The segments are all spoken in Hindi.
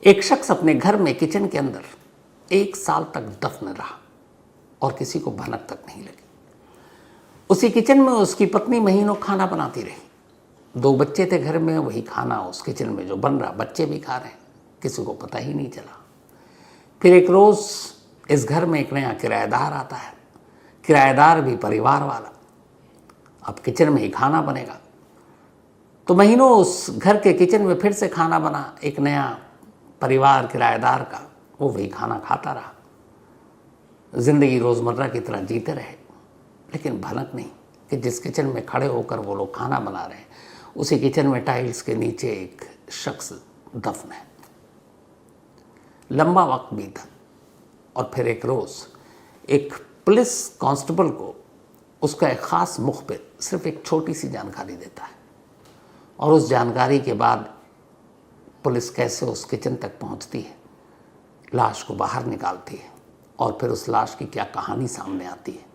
एक शख्स अपने घर में किचन के अंदर 1 साल तक दफन रहा और किसी को भनक तक नहीं लगी। उसी किचन में उसकी पत्नी महीनों खाना बनाती रही। 2 बच्चे थे घर में, वही खाना उस किचन में जो बन रहा बच्चे भी खा रहे हैं, किसी को पता ही नहीं चला। फिर एक रोज़ इस घर में एक नया किराएदार आता है, किराएदार भी परिवार वाला। अब किचन में ही खाना बनेगा, तो महीनों उस घर के किचन में फिर से खाना बना। एक नया परिवार किराएदार का, वो वही खाना खाता रहा। ज़िंदगी रोज़मर्रा की तरह जीते रहे, लेकिन भनक नहीं कि जिस किचन में खड़े होकर वो लोग खाना बना रहे हैं, उसी किचन में टाइल्स के नीचे एक शख्स दफन है। लंबा वक्त बीता और फिर एक रोज़ एक पुलिस कांस्टेबल को उसका एक ख़ास मुखबिर सिर्फ एक छोटी सी जानकारी देता है, और उस जानकारी के बाद पुलिस कैसे उस किचन तक पहुंचती है, लाश को बाहर निकालती है, और फिर उस लाश की क्या कहानी सामने आती है।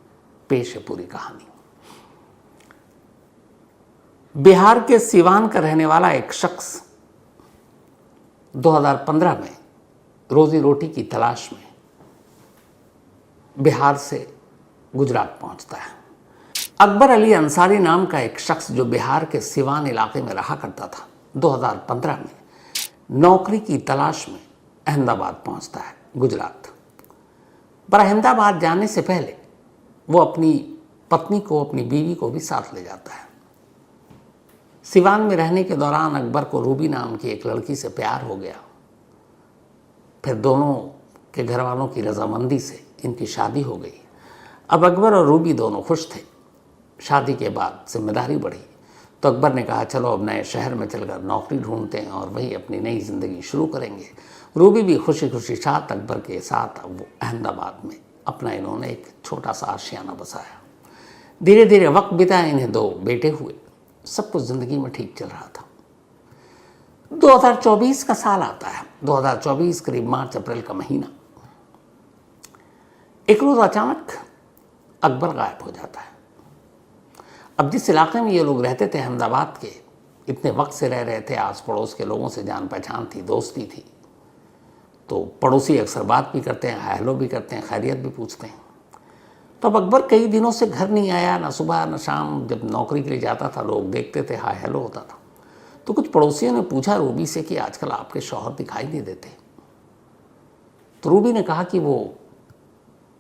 पेश है पूरी कहानी। बिहार के सीवान का रहने वाला एक शख्स 2015 में रोजी रोटी की तलाश में बिहार से गुजरात पहुंचता है। अकबर अली अंसारी नाम का एक शख्स जो बिहार के सिवान इलाके में रहा करता था, 2015 में नौकरी की तलाश में अहमदाबाद पहुंचता है, गुजरात। पर अहमदाबाद जाने से पहले वो अपनी पत्नी को, अपनी बीवी को भी साथ ले जाता है। सिवान में रहने के दौरान अकबर को रूबी नाम की एक लड़की से प्यार हो गया। फिर दोनों के घर वालों की रजामंदी से इनकी शादी हो गई। अब अकबर और रूबी दोनों खुश थे। शादी के बाद जिम्मेदारी बढ़ी, तो अकबर ने कहा चलो अब नए शहर में चलकर नौकरी ढूंढते हैं और वही अपनी नई ज़िंदगी शुरू करेंगे। रूबी भी खुशी खुशी साथ अकबर के साथ अब वो अहमदाबाद में अपना इन्होंने एक छोटा सा आशियाना बसाया। धीरे धीरे वक्त बिता, इन्हें 2 बेटे हुए। सब कुछ ज़िंदगी में ठीक चल रहा था। 2024 का साल आता है, 2024 करीब मार्च अप्रैल का महीना। एक रोज़ अचानक अकबर गायब हो जाता है। अब जिस इलाके में ये लोग रहते थे, अहमदाबाद के, इतने वक्त से रह रहे थे, आस पड़ोस के लोगों से जान पहचान थी, दोस्ती थी, तो पड़ोसी अक्सर बात भी करते हैं, हाय हेलो भी करते हैं, खैरियत भी पूछते हैं। तो अब अकबर कई दिनों से घर नहीं आया, ना सुबह ना शाम। जब नौकरी के लिए जाता था, लोग देखते थे, हाय हेलो होता था। तो कुछ पड़ोसियों ने पूछा रूबी से कि आजकल आपके शौहर दिखाई नहीं देते। तो रूबी ने कहा कि वो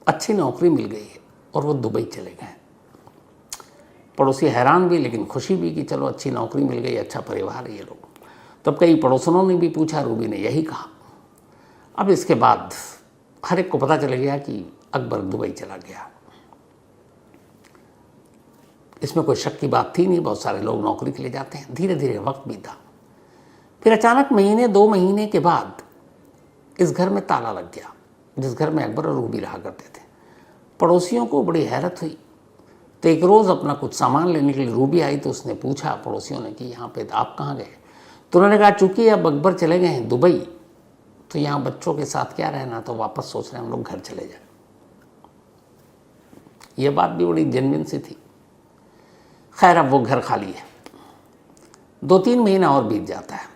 अच्छी नौकरी मिल गई है और वो दुबई चले गए। पड़ोसी हैरान भी लेकिन खुशी भी कि चलो अच्छी नौकरी मिल गई, अच्छा परिवार है ये लोग। तब कई पड़ोसनों ने भी पूछा, रूबी ने यही कहा। अब इसके बाद हर एक को पता चल गया कि अकबर दुबई चला गया। इसमें कोई शक की बात थी नहीं, बहुत सारे लोग नौकरी के लिए जाते हैं। धीरे धीरे वक्त बीता। फिर अचानक महीने 2 महीने के बाद इस घर में ताला लग गया, जिस घर में अकबर और रूबी रहा करते थे। पड़ोसियों को बड़ी हैरत हुई। तो एक रोज़ अपना कुछ सामान लेने के लिए रूबी आई, तो उसने पूछा पड़ोसियों ने कि यहाँ पे आप कहाँ गए। तो उन्होंने कहा चूँकि अब अकबर चले गए हैं दुबई, तो यहाँ बच्चों के साथ क्या रहना, तो वापस सोच रहे हैं हम लोग घर चले जाए। ये बात भी बड़ी जेन्युइन सी थी। खैर अब वो घर खाली है। 2-3 महीना और बीत जाता है।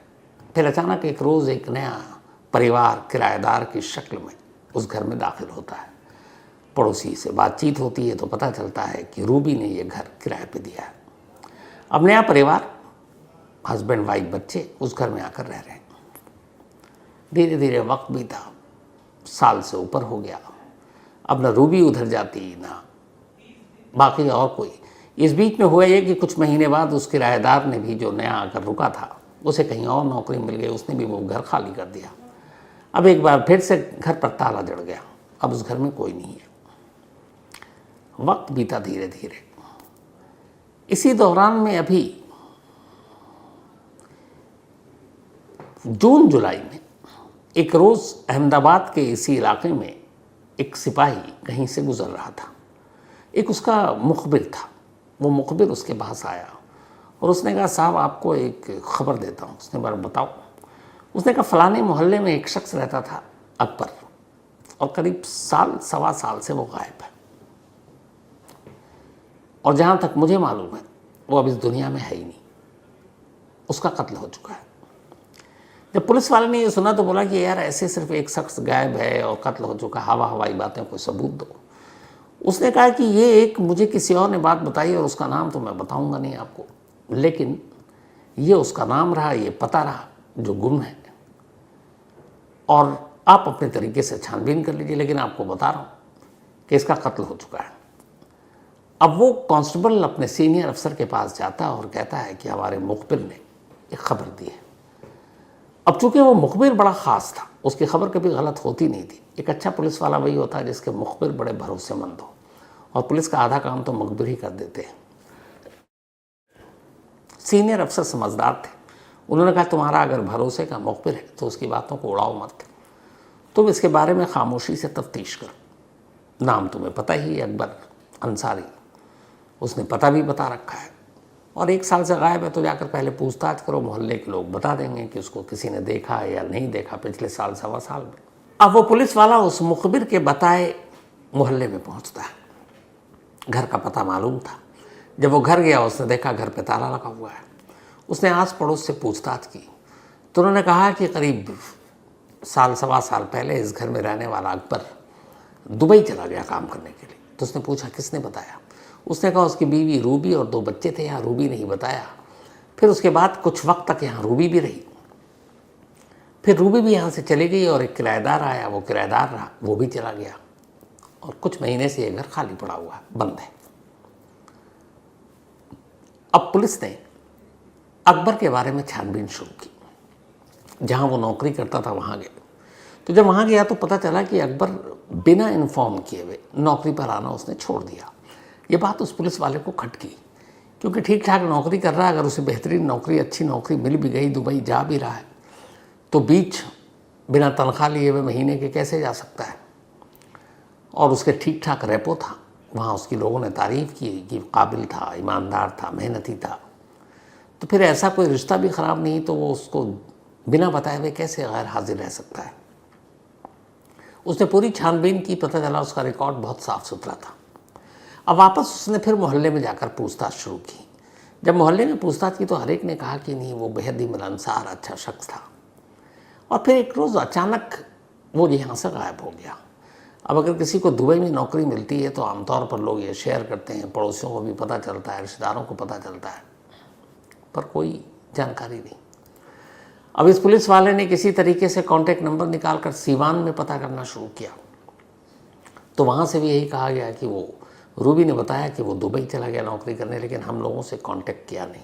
फिर अचानक एक रोज़ एक नया परिवार किराएदार की शक्ल में उस घर में दाखिल होता है। पड़ोसी से बातचीत होती है तो पता चलता है कि रूबी ने ये घर किराए पे दिया है। अब नया परिवार, हस्बैंड वाइफ बच्चे उस घर में आकर रह रहे हैं। धीरे धीरे वक्त बीता, साल से ऊपर हो गया। अब न रूबी उधर जाती, ना बाकी और कोई। इस बीच में हुआ ये कि कुछ महीने बाद उस किराएदार ने भी, जो नया आकर रुका था, उसे कहीं और नौकरी मिल गई। उसने भी वो घर खाली कर दिया। अब एक बार फिर से घर पर ताला जड़ गया। अब उस घर में कोई नहीं है। वक्त बीता धीरे धीरे। इसी दौरान में अभी जून जुलाई में एक रोज़ अहमदाबाद के इसी इलाके में एक सिपाही कहीं से गुजर रहा था। एक उसका मुखबिर था। वो मुखबिर उसके पास आया और उसने कहा साहब आपको एक खबर देता हूँ। उसने बार बताओ। उसने कहा फलाने मोहल्ले में एक शख्स रहता था अकबर, और करीब साल सवा साल से वो गायब है, और जहाँ तक मुझे मालूम है वो अब इस दुनिया में है ही नहीं। उसका कत्ल हो चुका है। जब पुलिस वाले ने ये सुना तो बोला कि यार ऐसे सिर्फ एक शख्स गायब है और कत्ल हो चुका, हवाई बातें, कोई सबूत दो। उसने कहा कि ये एक मुझे किसी और ने बात बताई और उसका नाम तो मैं बताऊंगा नहीं आपको, लेकिन ये उसका नाम रहा, ये पता रहा जो गुम है, और आप अपने तरीके से छानबीन कर लीजिए, लेकिन आपको बता रहा हूँ कि इसका कत्ल हो चुका है। अब वो कांस्टेबल अपने सीनियर अफसर के पास जाता है और कहता है कि हमारे मुखबिर ने एक खबर दी है। अब चूंकि वो मुखबिर बड़ा ख़ास था, उसकी खबर कभी गलत होती नहीं थी। एक अच्छा पुलिस वाला वही होता है जिसके मुखबिर बड़े भरोसेमंद हो, और पुलिस का आधा काम तो मुखबिर ही कर देते हैं। सीनियर अफसर समझदार थे, उन्होंने कहा तुम्हारा अगर भरोसे का मुखबिर है तो उसकी बातों को उड़ाओ मत, तुम इसके बारे में खामोशी से तफ्तीश करो। नाम तुम्हें पता ही है, अकबर अंसारी, उसने पता भी बता रखा है, और 1 साल से गायब है, तो जाकर पहले पूछताछ करो, मोहल्ले के लोग बता देंगे कि उसको किसी ने देखा है या नहीं देखा पिछले साल, सवा साल में। अब वो पुलिस वाला उस मुखबिर के बताए मोहल्ले में पहुंचता है। घर का पता मालूम था। जब वो घर गया, उसने देखा घर पे ताला लगा हुआ है। उसने आस पड़ोस से पूछताछ की तो उन्होंने कहा कि करीब साल, सवा साल पहले इस घर में रहने वाला अकबर दुबई चला गया काम करने के लिए। तो उसने पूछा किसने बताया? उसने कहा उसकी बीवी रूबी और 2 बच्चे थे, यहाँ रूबी नहीं बताया। फिर उसके बाद कुछ वक्त तक यहाँ रूबी भी रही, फिर रूबी भी यहाँ से चली गई और एक किराएदार आया, वो किराएदार रहा, वो भी चला गया, और कुछ महीने से ये घर खाली पड़ा हुआ है, बंद है। अब पुलिस ने अकबर के बारे में छानबीन शुरू की। जहाँ वो नौकरी करता था वहाँ गए, तो जब वहाँ गया तो पता चला कि अकबर बिना इन्फॉर्म किए हुए नौकरी पर आना उसने छोड़ दिया। ये बात उस पुलिस वाले को खटकी, क्योंकि ठीक ठाक नौकरी कर रहा है, अगर उसे बेहतरीन नौकरी, अच्छी नौकरी मिल भी गई, दुबई जा भी रहा है, तो बीच बिना तनख्वाह लिए हुए महीने के कैसे जा सकता है? और उसके ठीक ठाक रेपो था, वहाँ उसकी लोगों ने तारीफ़ की कि काबिल था, ईमानदार था, मेहनती था। तो फिर ऐसा कोई रिश्ता भी ख़राब नहीं, तो वो उसको बिना बताए हुए कैसे गैर हाजिर रह सकता है? उसने पूरी छानबीन की, पता चला उसका रिकॉर्ड बहुत साफ़ सुथरा था। अब वापस उसने फिर मोहल्ले में जाकर पूछताछ शुरू की। जब मोहल्ले में पूछताछ की तो हर एक ने कहा कि नहीं, वो बेहद ही मिलनसार अच्छा शख्स था। और फिर एक रोज़ अचानक वो यहाँ से गायब हो गया। अब अगर किसी को दुबई में नौकरी मिलती है तो आमतौर पर लोग ये शेयर करते हैं, पड़ोसियों को भी पता चलता है, रिश्तेदारों को पता चलता है, पर कोई जानकारी नहीं। अब इस पुलिस वाले ने किसी तरीके से कॉन्टैक्ट नंबर निकालकर सीवान में पता करना शुरू किया, तो वहाँ से भी यही कहा गया कि वो रूबी ने बताया कि वो दुबई चला गया नौकरी करने, लेकिन हम लोगों से कांटेक्ट किया नहीं।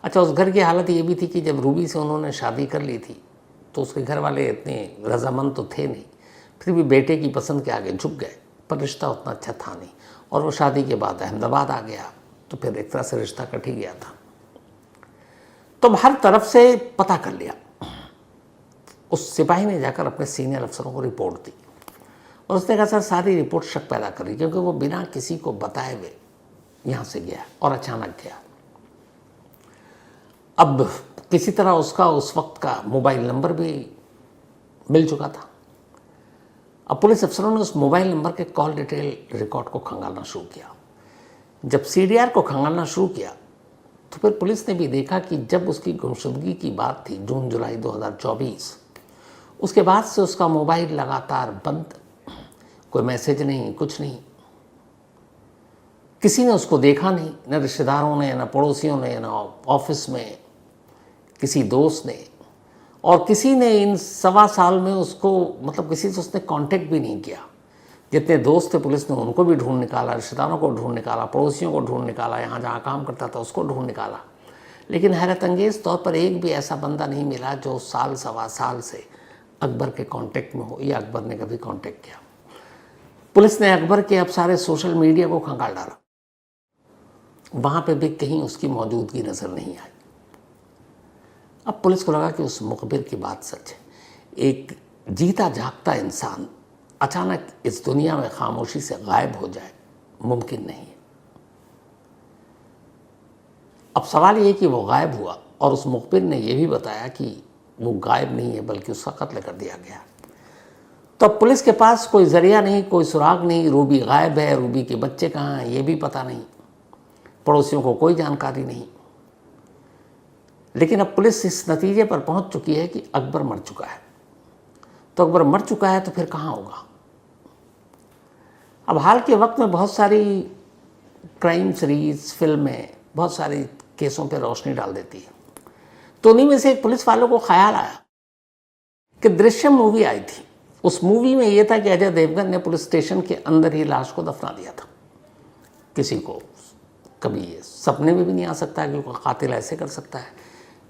अच्छा, उस घर की हालत ये भी थी कि जब रूबी से उन्होंने शादी कर ली थी तो उसके घर वाले इतने रजामंद तो थे नहीं, फिर भी बेटे की पसंद के आगे झुक गए, पर रिश्ता उतना अच्छा था नहीं, और वो शादी के बाद अहमदाबाद आ गया, तो फिर एक तरह से रिश्ता कट ही गया था। तो हर तरफ से पता कर लिया। उस सिपाही ने जाकर अपने सीनियर अफसरों को रिपोर्ट दी, और उसने कहा सर सारी रिपोर्ट शक पैदा कर रही, क्योंकि वो बिना किसी को बताए हुए यहाँ से गया और अचानक गया। अब किसी तरह उसका उस वक्त का मोबाइल नंबर भी मिल चुका था। अब पुलिस अफसरों ने उस मोबाइल नंबर के कॉल डिटेल रिकॉर्ड को खंगालना शुरू किया। जब सीडीआर को खंगालना शुरू किया तो फिर पुलिस ने भी देखा कि जब उसकी गुमशुदगी की बात थी जून जुलाई 2024, उसके बाद से उसका मोबाइल लगातार बंद, कोई मैसेज नहीं, कुछ नहीं। किसी ने उसको देखा नहीं, न रिश्तेदारों ने, न पड़ोसियों ने, न ऑफिस में किसी दोस्त ने, और किसी ने इन सवा साल में उसको, मतलब किसी से उसने कांटेक्ट भी नहीं किया। जितने दोस्त थे पुलिस ने उनको भी ढूंढ निकाला, रिश्तेदारों को ढूंढ निकाला, पड़ोसियों को ढूंढ निकाला, यहाँ जहाँ काम करता था उसको ढूंढ निकाला, लेकिन हैरत अंगेज़ तौर पर एक भी ऐसा बंदा नहीं मिला जो साल, सवा साल से अकबर के कांटेक्ट में हो या अकबर ने कभी कांटेक्ट किया। पुलिस ने अकबर के अब सारे सोशल मीडिया को खंगाल डाला, वहाँ पे भी कहीं उसकी मौजूदगी नज़र नहीं आई। अब पुलिस को लगा कि उस मुखबिर की बात सच है। एक जीता जागता इंसान अचानक इस दुनिया में खामोशी से गायब हो जाए, मुमकिन नहीं है। अब सवाल ये कि वो गायब हुआ और उस मुखबिर ने यह भी बताया कि वो गायब नहीं है बल्कि उसका कत्ल कर दिया गया। तो अब पुलिस के पास कोई जरिया नहीं, कोई सुराग नहीं। रूबी गायब है, रूबी के बच्चे कहाँ हैं ये भी पता नहीं, पड़ोसियों को कोई जानकारी नहीं। लेकिन अब पुलिस इस नतीजे पर पहुंच चुकी है कि अकबर मर चुका है। तो अकबर मर चुका है तो फिर कहाँ होगा। अब हाल के वक्त में बहुत सारी क्राइम सीरीज, फिल्में बहुत सारे केसों पर रोशनी डाल देती है। तो उन्हीं में से एक पुलिस वालों को ख्याल आया कि दृश्यम मूवी आई थी। उस मूवी में यह था कि अजय देवगन ने पुलिस स्टेशन के अंदर ही लाश को दफना दिया था। किसी को कभी ये सपने में भी नहीं आ सकता कि कोई कातिल ऐसे कर सकता है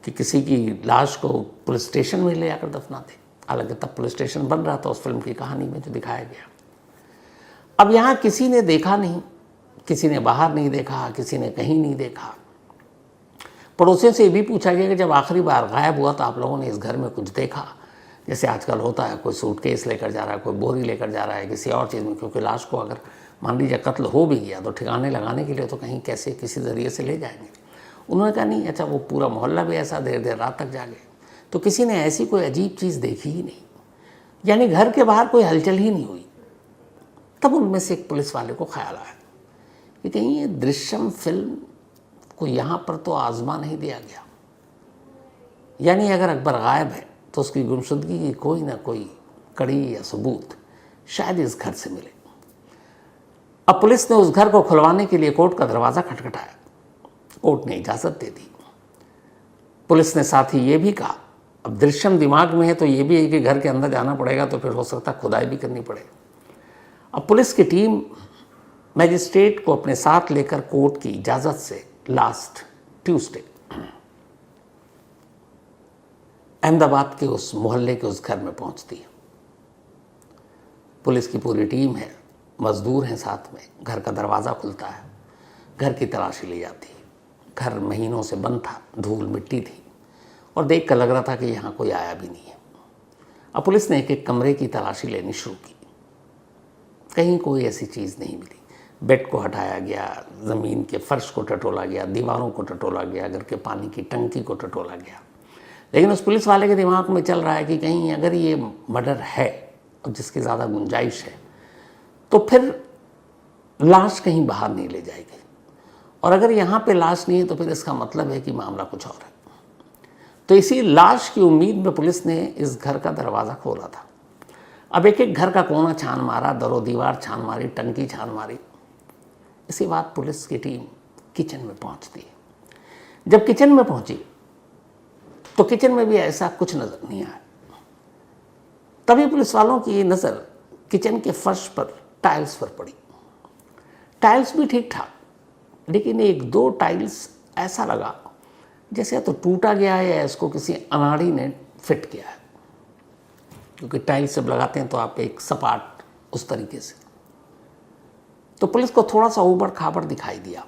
कि किसी की लाश को पुलिस स्टेशन में ले जाकर दफना दे। हालांकि तब पुलिस स्टेशन बन रहा था उस फिल्म की कहानी में जो दिखाया गया। अब यहाँ किसी ने देखा नहीं, किसी ने बाहर नहीं देखा, किसी ने कहीं नहीं देखा। पड़ोसियों से भी पूछा गया कि जब आखिरी बार गायब हुआ तो आप लोगों ने इस घर में कुछ देखा। जैसे आजकल होता है, कोई सूटकेस लेकर जा रहा है, कोई बोरी लेकर जा रहा है किसी और चीज़ में, क्योंकि लाश को अगर मान लीजिए कत्ल हो भी गया तो ठिकाने लगाने के लिए तो कहीं कैसे किसी ज़रिए से ले जाएंगे। उन्होंने कहा नहीं, अच्छा वो पूरा मोहल्ला भी ऐसा देर देर रात तक जागे, तो किसी ने ऐसी कोई अजीब चीज़ देखी ही नहीं, यानी घर के बाहर कोई हलचल ही नहीं हुई। तब उनमें से एक पुलिस वाले को ख्याल आया कि कहीं ये दृश्यम फिल्म को यहाँ पर तो आजमा नहीं दिया गया, यानी अगर अकबर गायब है तो उसकी गुमशुदगी की कोई ना कोई कड़ी या सबूत शायद इस घर से मिले। अब पुलिस ने उस घर को खुलवाने के लिए कोर्ट का दरवाज़ा खटखटाया। कोर्ट ने इजाज़त दे दी। पुलिस ने साथ ही ये भी कहा, अब दृश्यम दिमाग में है तो ये भी है कि घर के अंदर जाना पड़ेगा, तो फिर हो सकता है खुदाई भी करनी पड़े। अब पुलिस की टीम मैजिस्ट्रेट को अपने साथ लेकर कोर्ट की इजाज़त से लास्ट ट्यूसडे अहमदाबाद के उस मोहल्ले के उस घर में पहुंचती है। पुलिस की पूरी टीम है, मजदूर हैं साथ में। घर का दरवाज़ा खुलता है, घर की तलाशी ली जाती है। घर महीनों से बंद था, धूल मिट्टी थी और देख कर लग रहा था कि यहाँ कोई आया भी नहीं है। अब पुलिस ने एक एक कमरे की तलाशी लेनी शुरू की। कहीं कोई ऐसी चीज़ नहीं मिली। बेड को हटाया गया, ज़मीन के फर्श को टटोला गया, दीवारों को टटोला गया, घर के पानी की टंकी को टटोला गया। लेकिन उस पुलिस वाले के दिमाग में चल रहा है कि कहीं अगर ये मर्डर है और जिसकी ज़्यादा गुंजाइश है तो फिर लाश कहीं बाहर नहीं ले जाएगी, और अगर यहाँ पे लाश नहीं है तो फिर इसका मतलब है कि मामला कुछ और है। तो इसी लाश की उम्मीद में पुलिस ने इस घर का दरवाज़ा खोला था। अब एक एक घर का कोना छान मारा, दरो दीवार छान मारी, टंकी छान मारी। इसी बात पुलिस की टीम किचन में पहुंचती है। जब किचन में पहुंची तो किचन में भी ऐसा कुछ नज़र नहीं आया। तभी पुलिस वालों की नज़र किचन के फर्श पर टाइल्स पर पड़ी। टाइल्स भी ठीक ठाक, लेकिन एक दो टाइल्स ऐसा लगा जैसे तो टूटा गया है या इसको किसी अनाड़ी ने फिट किया है, क्योंकि टाइल्स जब लगाते हैं तो आप एक सपाट उस तरीके से। तो पुलिस को थोड़ा सा ऊबड़ खाबड़ दिखाई दिया।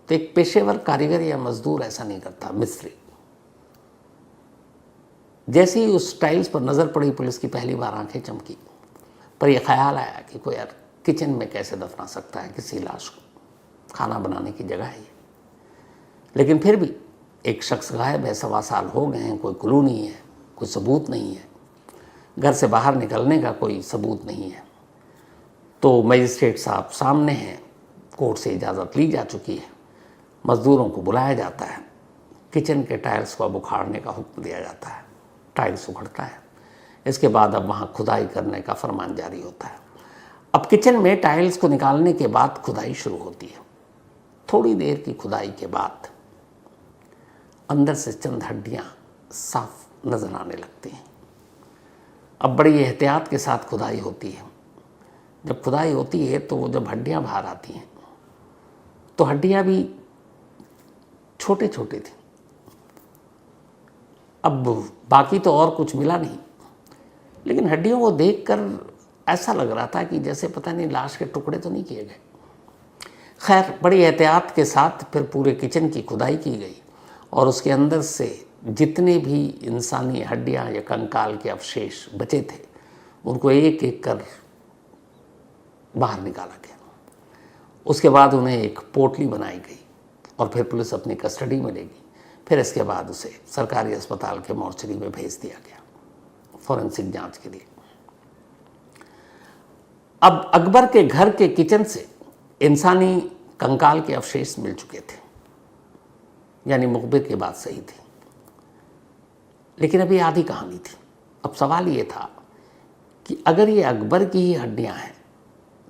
तो एक पेशेवर कारीगर या मजदूर ऐसा नहीं करता, मिस्त्री। जैसे ही उस टाइल्स पर नज़र पड़ी पुलिस की पहली बार आंखें चमकी, पर यह ख्याल आया कि कोई यार किचन में कैसे दफना सकता है किसी लाश को, खाना बनाने की जगह है ये। लेकिन फिर भी एक शख्स गायब है, 1.25 साल हो गए हैं, कोई क्लू नहीं है, कोई सबूत नहीं है, घर से बाहर निकलने का कोई सबूत नहीं है। तो मजिस्ट्रेट साहब सामने हैं, कोर्ट से इजाज़त ली जा चुकी है, मज़दूरों को बुलाया जाता है, किचन के टाइल्स को अब उखाड़ने का हुक्म दिया जाता है। टाइल्स उखड़ता है। इसके बाद अब वहाँ खुदाई करने का फरमान जारी होता है। अब किचन में टाइल्स को निकालने के बाद खुदाई शुरू होती है। थोड़ी देर की खुदाई के बाद अंदर से चंद हड्डियाँ साफ नजर आने लगती हैं। अब बड़ी एहतियात के साथ खुदाई होती है। जब खुदाई होती है तो जब हड्डियाँ बाहर आती हैं तो हड्डियाँ भी छोटे छोटे थी। अब बाकी तो और कुछ मिला नहीं, लेकिन हड्डियों को देखकर ऐसा लग रहा था कि जैसे पता नहीं लाश के टुकड़े तो नहीं किए गए। खैर, बड़ी एहतियात के साथ फिर पूरे किचन की खुदाई की गई और उसके अंदर से जितने भी इंसानी हड्डियां या कंकाल के अवशेष बचे थे उनको एक एक कर बाहर निकाला गया। उसके बाद उन्हें एक पोटली बनाई गई और फिर पुलिस अपनी कस्टडी में लेगी। फिर इसके बाद उसे सरकारी अस्पताल के मॉर्चरी में भेज दिया गया फॉरेंसिक जांच के लिए। अब अकबर के घर के किचन से इंसानी कंकाल के अवशेष मिल चुके थे। यानी मुखबिर की बात सही थी, लेकिन अभी आधी कहानी थी। अब सवाल ये था कि अगर ये अकबर की ही हड्डियां हैं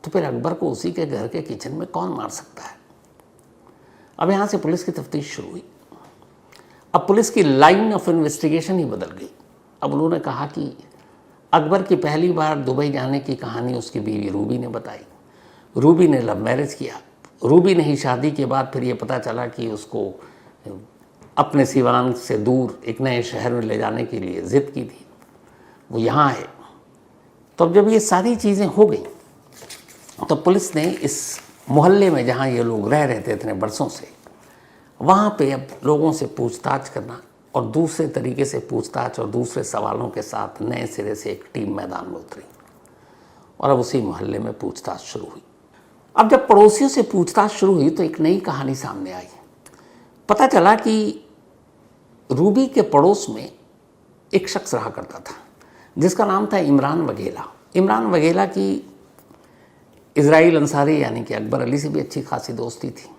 तो फिर अकबर को उसी के घर के किचन में कौन मार सकता है। अब यहाँ से पुलिस की तफ्तीश शुरू हुई। अब पुलिस की लाइन ऑफ इन्वेस्टिगेशन ही बदल गई। अब उन्होंने कहा कि अकबर की पहली बार दुबई जाने की कहानी उसकी बीवी रूबी ने बताई। रूबी ने लव मैरिज किया। रूबी ने ही शादी के बाद फिर ये पता चला कि उसको अपने सिवान से दूर एक नए शहर में ले जाने के लिए ज़िद की थी, वो यहाँ है। तो अब जब ये सारी चीज़ें हो गई तो पुलिस ने इस मोहल्ले में जहाँ ये लोग रह रहे थे इतने बरसों से, वहाँ पे अब लोगों से पूछताछ करना और दूसरे तरीके से पूछताछ और दूसरे सवालों के साथ नए सिरे से एक टीम मैदान में उतरी और अब उसी मोहल्ले में पूछताछ शुरू हुई। अब जब पड़ोसियों से पूछताछ शुरू हुई तो एक नई कहानी सामने आई। पता चला कि रूबी के पड़ोस में एक शख्स रहा करता था जिसका नाम था इमरान वघेला। इमरान वघेला की इजराइल अंसारी यानी कि अकबर अली से भी अच्छी खासी दोस्ती थी।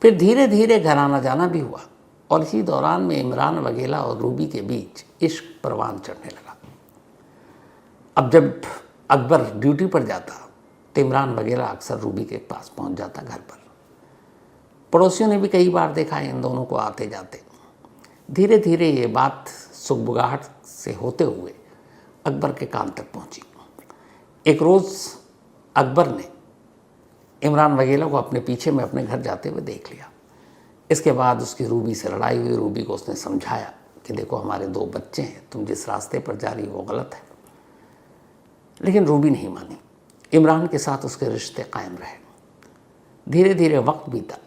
फिर धीरे धीरे घर आना जाना भी हुआ और इसी दौरान में इमरान वघेला और रूबी के बीच इश्क परवान चढ़ने लगा। अब जब अकबर ड्यूटी पर जाता तो इमरान वघेला अक्सर रूबी के पास पहुंच जाता घर पर। पड़ोसियों ने भी कई बार देखा इन दोनों को आते जाते। धीरे धीरे ये बात सुगबुगाहट से होते हुए अकबर के कान तक पहुंची। एक रोज़ अकबर ने इमरान वघेला को अपने पीछे में अपने घर जाते हुए देख लिया। इसके बाद उसकी रूबी से लड़ाई हुई। रूबी को उसने समझाया कि देखो हमारे 2 बच्चे हैं, तुम जिस रास्ते पर जा रही हो वो गलत है, लेकिन रूबी नहीं मानी। इमरान के साथ उसके रिश्ते कायम रहे। धीरे धीरे वक्त बीता।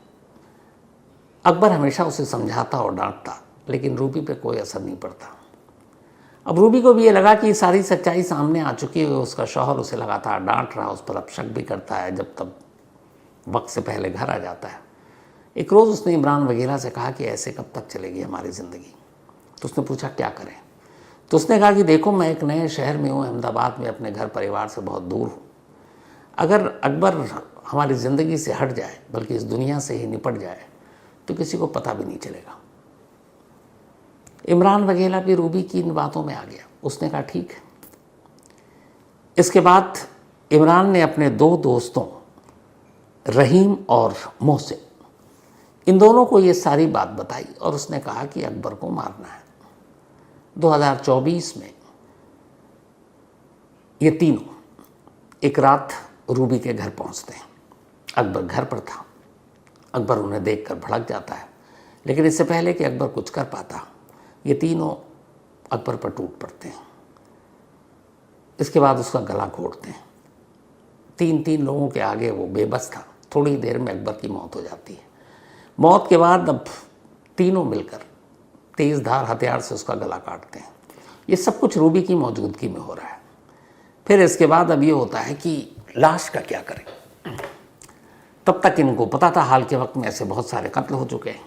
अकबर हमेशा उसे समझाता और डांटता, लेकिन रूबी पे कोई असर नहीं पड़ता। अब रूबी को भी ये लगा कि सारी सच्चाई सामने आ चुकी है। उसका शौहर उसे लगातार डांट रहा, उस पर अपशक भी करता है, जब तब वक्त से पहले घर आ जाता है। एक रोज़ उसने इमरान वघेला से कहा कि ऐसे कब तक चलेगी हमारी ज़िंदगी। तो उसने पूछा क्या करें। तो उसने कहा कि देखो मैं एक नए शहर में हूँ, अहमदाबाद में, अपने घर परिवार से बहुत दूर हूँ। अगर अकबर हमारी ज़िंदगी से हट जाए, बल्कि इस दुनिया से ही निपट जाए, तो किसी को पता भी नहीं चलेगा। इमरान वघेला भी रूबी की इन बातों में आ गया। उसने कहा ठीक है। इसके बाद इमरान ने अपने 2 दोस्तों रहीम और मोहसिन, इन दोनों को ये सारी बात बताई और उसने कहा कि अकबर को मारना है। 2024 में ये तीनों एक रात रूबी के घर पहुंचते हैं। अकबर घर पर था। अकबर उन्हें देखकर भड़क जाता है, लेकिन इससे पहले कि अकबर कुछ कर पाता, ये तीनों अकबर पर टूट पड़ते हैं। इसके बाद उसका गला घोंटते हैं। 3 लोगों के आगे वो बेबस था। थोड़ी देर में अकबर की मौत हो जाती है। मौत के बाद अब तीनों मिलकर तेज़ धार हथियार से उसका गला काटते हैं। ये सब कुछ रूबी की मौजूदगी में हो रहा है। फिर इसके बाद अब ये होता है कि लाश का क्या करें। तब तक इनको पता था हाल के वक्त में ऐसे बहुत सारे कत्ल हो चुके हैं।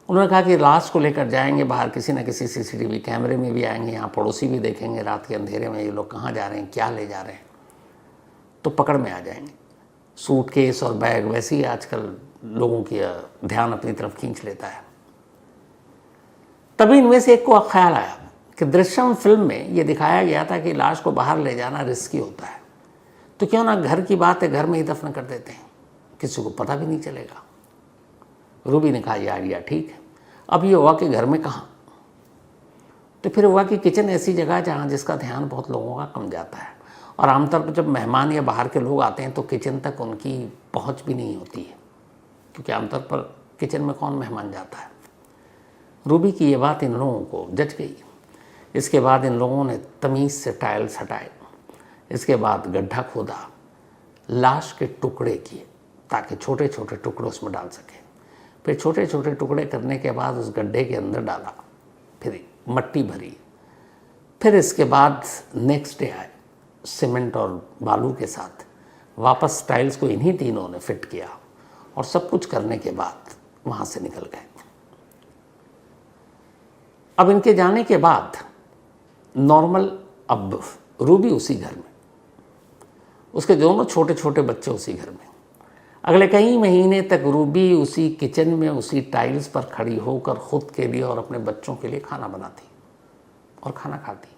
उन्होंने कहा कि लाश को लेकर जाएंगे बाहर, किसी न किसी सीसीटीवी कैमरे में भी आएंगे, यहाँ पड़ोसी भी देखेंगे रात के अंधेरे में ये लोग कहाँ जा रहे हैं, क्या ले जा रहे हैं, तो पकड़ में आ जाएंगे। सूटकेस और बैग वैसे ही आजकल लोगों की ध्यान अपनी तरफ खींच लेता है। तभी इनमें से एक को ख्याल आया कि दृश्यम फिल्म में ये दिखाया गया था कि लाश को बाहर ले जाना रिस्की होता है, तो क्यों ना घर की बात है घर में ही दफन कर देते हैं, किसी को पता भी नहीं चलेगा। रूबी ने कहा ये आइडिया ठीक है। अब ये हुआ कि घर में कहाँ, तो फिर हुआ कि किचन ऐसी जगह है जहाँ जिसका ध्यान बहुत लोगों का कम जाता है, और आमतौर पर जब मेहमान या बाहर के लोग आते हैं तो किचन तक उनकी पहुँच भी नहीं होती है, क्योंकि आमतौर पर किचन में कौन मेहमान जाता है। रूबी की ये बात इन लोगों को जच गई। इसके बाद इन लोगों ने तमीज़ से टाइल्स हटाए। इसके बाद गड्ढा खोदा, लाश के टुकड़े किए ताकि छोटे छोटे टुकड़े उसमें डाल सके। फिर छोटे छोटे टुकड़े करने के बाद उस गड्ढे के अंदर डाला, फिर मट्टी भरी। फिर इसके बाद नेक्स्ट डे आए सीमेंट और बालू के साथ, वापस टाइल्स को इन्हीं तीनों ने फिट किया और सब कुछ करने के बाद वहाँ से निकल गए। अब इनके जाने के बाद नॉर्मल, अब रूबी उसी घर में, उसके दोनों छोटे छोटे बच्चे उसी घर में। अगले कई महीने तक रूबी उसी किचन में उसी टाइल्स पर खड़ी होकर खुद के लिए और अपने बच्चों के लिए खाना बनाती और खाना खाती,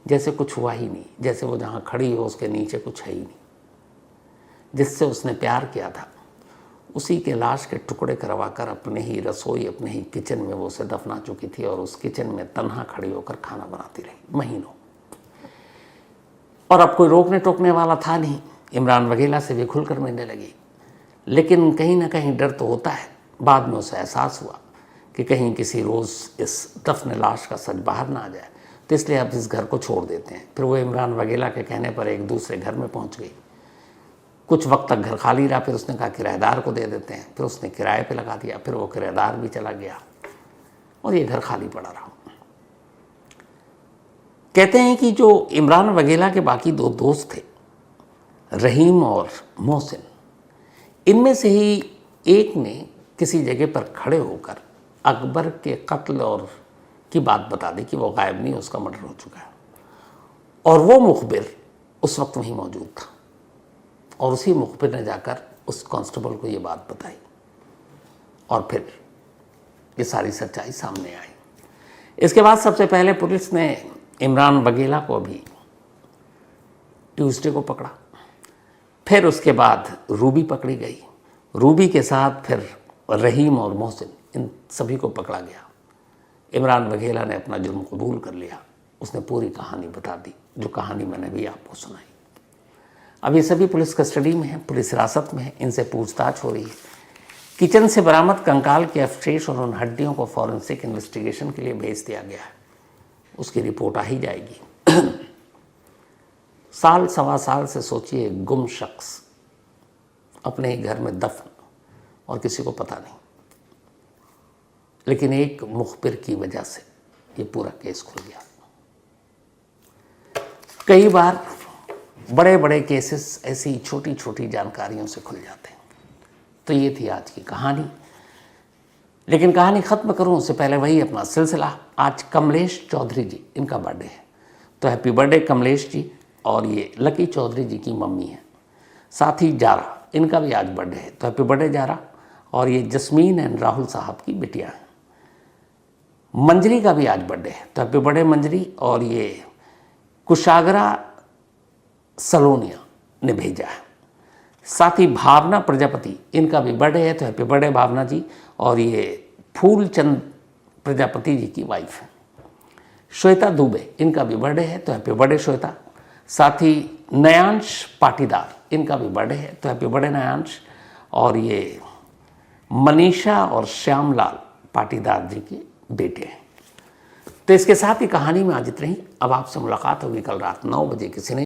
जैसे कुछ हुआ ही नहीं, जैसे वो जहाँ खड़ी हो उसके नीचे कुछ है ही नहीं। जिससे उसने प्यार किया था उसी के लाश के टुकड़े करवाकर अपने ही रसोई, अपने ही किचन में वो उसे दफना चुकी थी और उस किचन में तन्हा खड़ी होकर खाना बनाती रही महीनों। और अब कोई रोकने टोकने वाला था नहीं। इमरान वघेला से भी खुलकर मिलने लगी, लेकिन कहीं ना कहीं डर तो होता है। बाद में उसे एहसास हुआ कि कहीं किसी रोज़ इस दफन लाश का सच बाहर ना आ जाए, तो इसलिए अब इस घर को छोड़ देते हैं। फिर वो इमरान वघेला के कहने पर एक दूसरे घर में पहुंच गई। कुछ वक्त तक घर खाली रहा, फिर उसने कहा किराएदार को दे देते हैं, फिर उसने किराए पे लगा दिया, फिर वो किराएदार भी चला गया और ये घर खाली पड़ा रहा। कहते हैं कि जो इमरान वघेला के बाकी दो दोस्त थे, रहीम और मोहसिन, इनमें से ही एक ने किसी जगह पर खड़े होकर अकबर के कत्ल और की बात बता दी कि वो गायब नहीं, उसका मर्डर हो चुका है। और वो मुखबिर उस वक्त वहीं मौजूद था और उसी मुखबिर ने जाकर उस कांस्टेबल को ये बात बताई और फिर ये सारी सच्चाई सामने आई। इसके बाद सबसे पहले पुलिस ने इमरान वघेला को अभी ट्यूसडे को पकड़ा, फिर उसके बाद रूबी पकड़ी गई, रूबी के साथ फिर रहीम और मोहसिन, इन सभी को पकड़ा गया। इमरान वघेला ने अपना जुर्म कबूल कर लिया, उसने पूरी कहानी बता दी, जो कहानी मैंने भी आपको सुनाई। अब ये सभी पुलिस कस्टडी में हैं, पुलिस हिरासत में है, इनसे पूछताछ हो रही है। किचन से बरामद कंकाल के अवशेष और उन हड्डियों को फॉरेंसिक इन्वेस्टिगेशन के लिए भेज दिया गया है, उसकी रिपोर्ट आ ही जाएगी। साल सवा साल से सोचिए, गुम शख्स अपने ही घर में दफन और किसी को पता नहीं, लेकिन एक मुखबिर की वजह से ये पूरा केस खुल गया। कई बार बड़े बड़े केसेस ऐसी छोटी छोटी जानकारियों से खुल जाते हैं। तो ये थी आज की कहानी, लेकिन कहानी ख़त्म करूं उससे पहले वही अपना सिलसिला। आज कमलेश चौधरी जी, इनका बर्थडे है, तो हैप्पी बर्थडे कमलेश जी। और ये लकी चौधरी जी की मम्मी है, साथ ही जारा, इनका भी आज बर्थडे है, तो हैप्पी बर्थडे जारा। और ये जस्मीन एंड राहुल साहब की बिटिया हैं। मंजरी का भी आज बर्थडे है, तो हैप्पी बर्थडे मंजरी। और ये कुशागरा सलोनिया ने भेजा है। साथ ही भावना प्रजापति, इनका भी बर्थडे है, तो हैप्पी बर्थडे भावना जी। और ये फूलचंद प्रजापति जी की वाइफ है। श्वेता दुबे, इनका भी बर्थडे है, तो हैप्पी बर्थडे श्वेता। साथ ही नयांश पाटीदार, इनका भी बर्थडे है, तो हैप्पी बर्थडे नयांश। और ये मनीषा और श्यामलाल पाटीदार जी के बेटे हैं। तो इसके साथ ही कहानी में आज इतना ही। अब आपसे मुलाकात होगी कल रात 9 बजे किसी ने